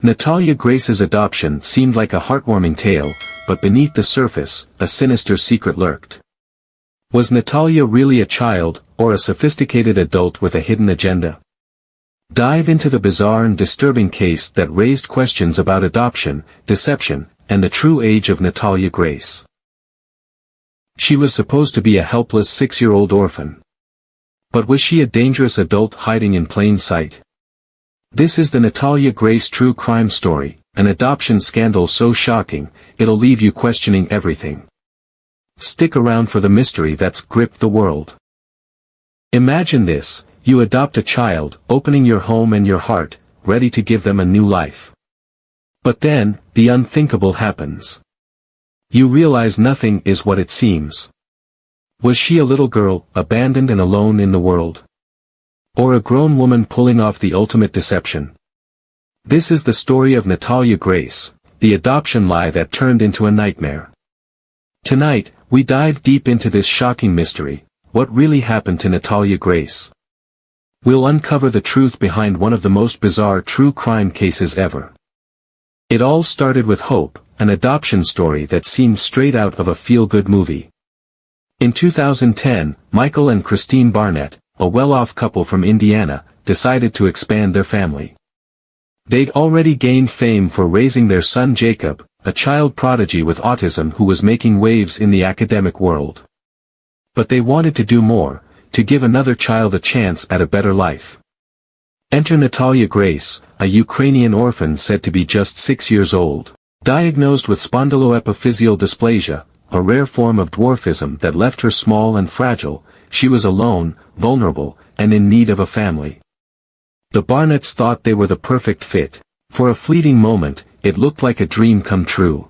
Natalia Grace's adoption seemed like a heartwarming tale, but beneath the surface, a sinister secret lurked. Was Natalia really a child, or a sophisticated adult with a hidden agenda? Dive into the bizarre and disturbing case that raised questions about adoption, deception, and the true age of Natalia Grace. She was supposed to be a helpless 6-year-old orphan. But was she a dangerous adult hiding in plain sight? This is the Natalia Grace true crime story, an adoption scandal so shocking, it'll leave you questioning everything. Stick around for the mystery that's gripped the world. Imagine this, you adopt a child, opening your home and your heart, ready to give them a new life. But then, the unthinkable happens. You realize nothing is what it seems. Was she a little girl, abandoned and alone in the world? Or a grown woman pulling off the ultimate deception? This is the story of Natalia Grace, the adoption lie that turned into a nightmare. Tonight, we dive deep into this shocking mystery, what really happened to Natalia Grace. We'll uncover the truth behind one of the most bizarre true crime cases ever. It all started with hope, an adoption story that seemed straight out of a feel-good movie. In 2010, Michael and Christine Barnett, a well-off couple from Indiana, decided to expand their family. They'd already gained fame for raising their son Jacob, a child prodigy with autism who was making waves in the academic world. But they wanted to do more, to give another child a chance at a better life. Enter Natalia Grace, a Ukrainian orphan said to be just 6 years old, diagnosed with spondyloepiphyseal dysplasia, a rare form of dwarfism that left her small and fragile. She was alone, vulnerable, and in need of a family. The Barnetts thought they were the perfect fit. For a fleeting moment, it looked like a dream come true.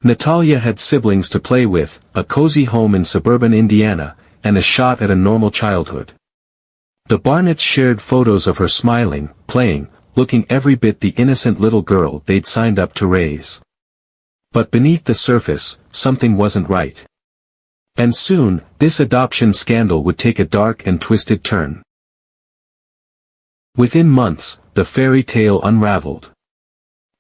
Natalia had siblings to play with, a cozy home in suburban Indiana, and a shot at a normal childhood. The Barnetts shared photos of her smiling, playing, looking every bit the innocent little girl they'd signed up to raise. But beneath the surface, something wasn't right. And soon, this adoption scandal would take a dark and twisted turn. Within months, the fairy tale unraveled.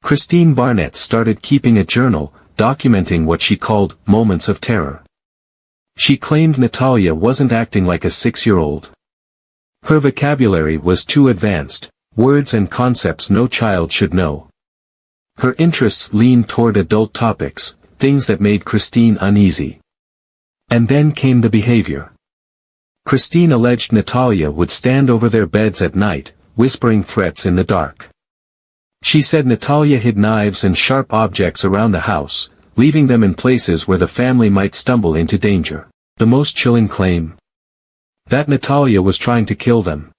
Christine Barnett started keeping a journal, documenting what she called moments of terror. She claimed Natalia wasn't acting like a 6-year-old. Her vocabulary was too advanced, words and concepts no child should know. Her interests leaned toward adult topics, things that made Christine uneasy. And then came the behavior. Christine alleged Natalia would stand over their beds at night, whispering threats in the dark. She said Natalia hid knives and sharp objects around the house, leaving them in places where the family might stumble into danger. The most chilling claim? That Natalia was trying to kill them.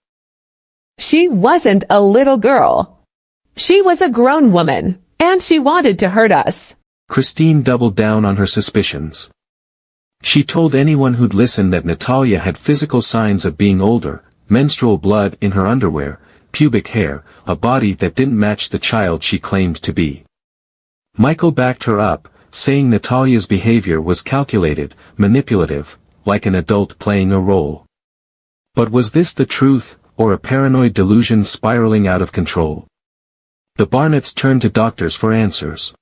She wasn't a little girl. She was a grown woman, and she wanted to hurt us. Christine doubled down on her suspicions. She told anyone who'd listen that Natalia had physical signs of being older, menstrual blood in her underwear, pubic hair, a body that didn't match the child she claimed to be. Michael backed her up, saying Natalia's behavior was calculated, manipulative, like an adult playing a role. But was this the truth, or a paranoid delusion spiraling out of control? The Barnetts turned to doctors for answers.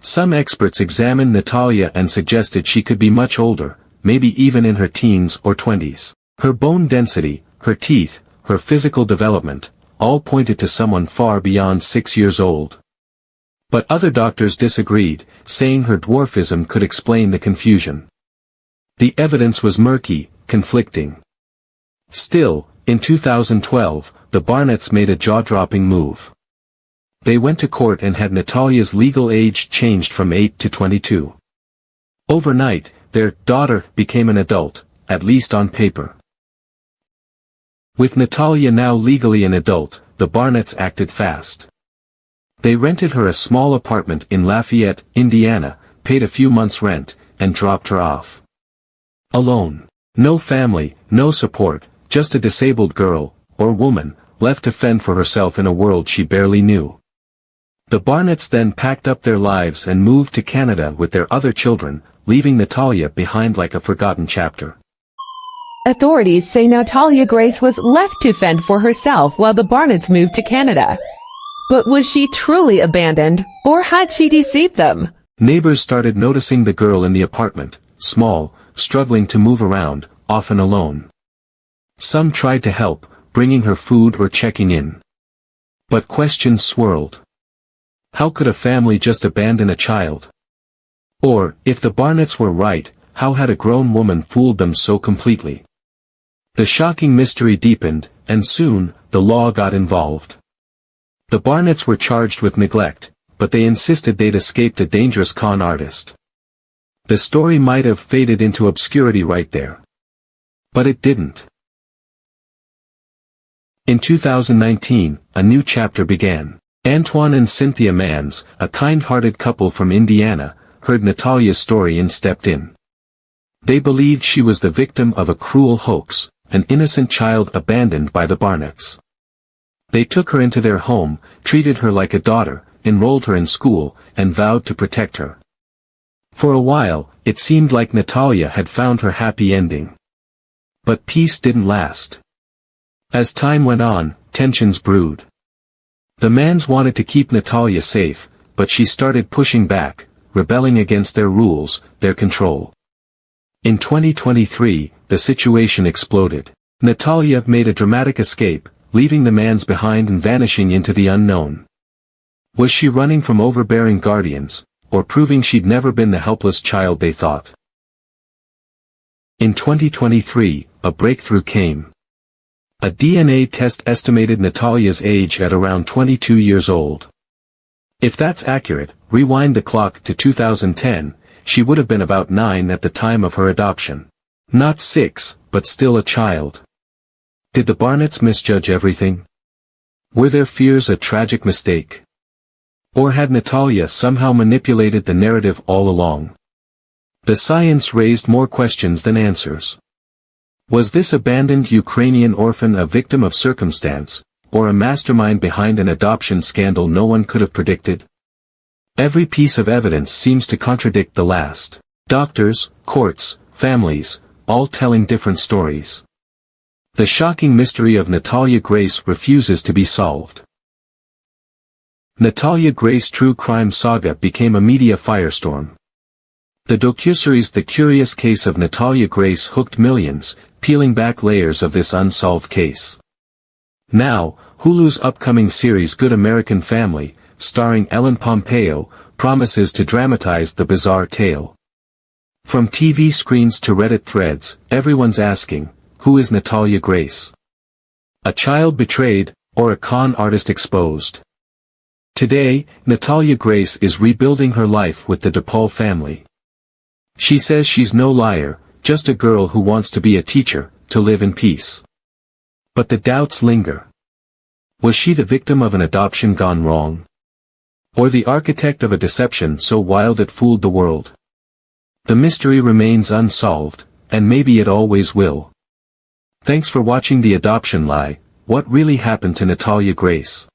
Some experts examined Natalia and suggested she could be much older, maybe even in her teens or 20s. Her bone density, her teeth, her physical development, all pointed to someone far beyond 6 years old. But other doctors disagreed, saying her dwarfism could explain the confusion. The evidence was murky, conflicting. Still, in 2012, the Barnetts made a jaw-dropping move. They went to court and had Natalia's legal age changed from 8 to 22. Overnight, their daughter became an adult, at least on paper. With Natalia now legally an adult, the Barnetts acted fast. They rented her a small apartment in Lafayette, Indiana, paid a few months' rent, and dropped her off. Alone. No family, no support, just a disabled girl, or woman, left to fend for herself in a world she barely knew. The Barnetts then packed up their lives and moved to Canada with their other children, leaving Natalia behind like a forgotten chapter. Authorities say Natalia Grace was left to fend for herself while the Barnetts moved to Canada. But was she truly abandoned, or had she deceived them? Neighbors started noticing the girl in the apartment, small, struggling to move around, often alone. Some tried to help, bringing her food or checking in. But questions swirled. How could a family just abandon a child? Or, if the Barnetts were right, how had a grown woman fooled them so completely? The shocking mystery deepened, and soon, the law got involved. The Barnetts were charged with neglect, but they insisted they'd escaped a dangerous con artist. The story might have faded into obscurity right there. But it didn't. In 2019, a new chapter began. Antoine and Cynthia Manns, a kind-hearted couple from Indiana, heard Natalia's story and stepped in. They believed she was the victim of a cruel hoax, an innocent child abandoned by the Barnetts. They took her into their home, treated her like a daughter, enrolled her in school, and vowed to protect her. For a while, it seemed like Natalia had found her happy ending. But peace didn't last. As time went on, tensions brewed. The Manns wanted to keep Natalia safe, but she started pushing back, rebelling against their rules, their control. In 2023, the situation exploded. Natalia made a dramatic escape, leaving the Manns behind and vanishing into the unknown. Was she running from overbearing guardians, or proving she'd never been the helpless child they thought? In 2023, a breakthrough came. A DNA test estimated Natalia's age at around 22 years old. If that's accurate, rewind the clock to 2010, she would have been about 9 at the time of her adoption. Not 6, but still a child. Did the Barnetts misjudge everything? Were their fears a tragic mistake? Or had Natalia somehow manipulated the narrative all along? The science raised more questions than answers. Was this abandoned Ukrainian orphan a victim of circumstance, or a mastermind behind an adoption scandal no one could have predicted? Every piece of evidence seems to contradict the last. Doctors, courts, families, all telling different stories. The shocking mystery of Natalia Grace refuses to be solved. Natalia Grace true crime saga became a media firestorm. The docuseries The Curious Case of Natalia Grace hooked millions, peeling back layers of this unsolved case. Now, Hulu's upcoming series Good American Family, starring Ellen Pompeo, promises to dramatize the bizarre tale. From TV screens to Reddit threads, everyone's asking, who is Natalia Grace? A child betrayed, or a con artist exposed? Today, Natalia Grace is rebuilding her life with the DePaul family. She says she's no liar, just a girl who wants to be a teacher, to live in peace. But the doubts linger. Was she the victim of an adoption gone wrong? Or the architect of a deception so wild it fooled the world? The mystery remains unsolved, and maybe it always will. Thanks for watching The Adoption Lie, What Really Happened to Natalia Grace.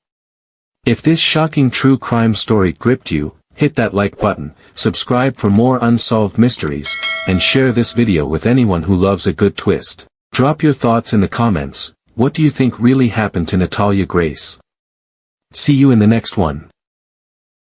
If this shocking true crime story gripped you, hit that like button, subscribe for more unsolved mysteries, and share this video with anyone who loves a good twist. Drop your thoughts in the comments. What do you think really happened to Natalia Grace? See you in the next one.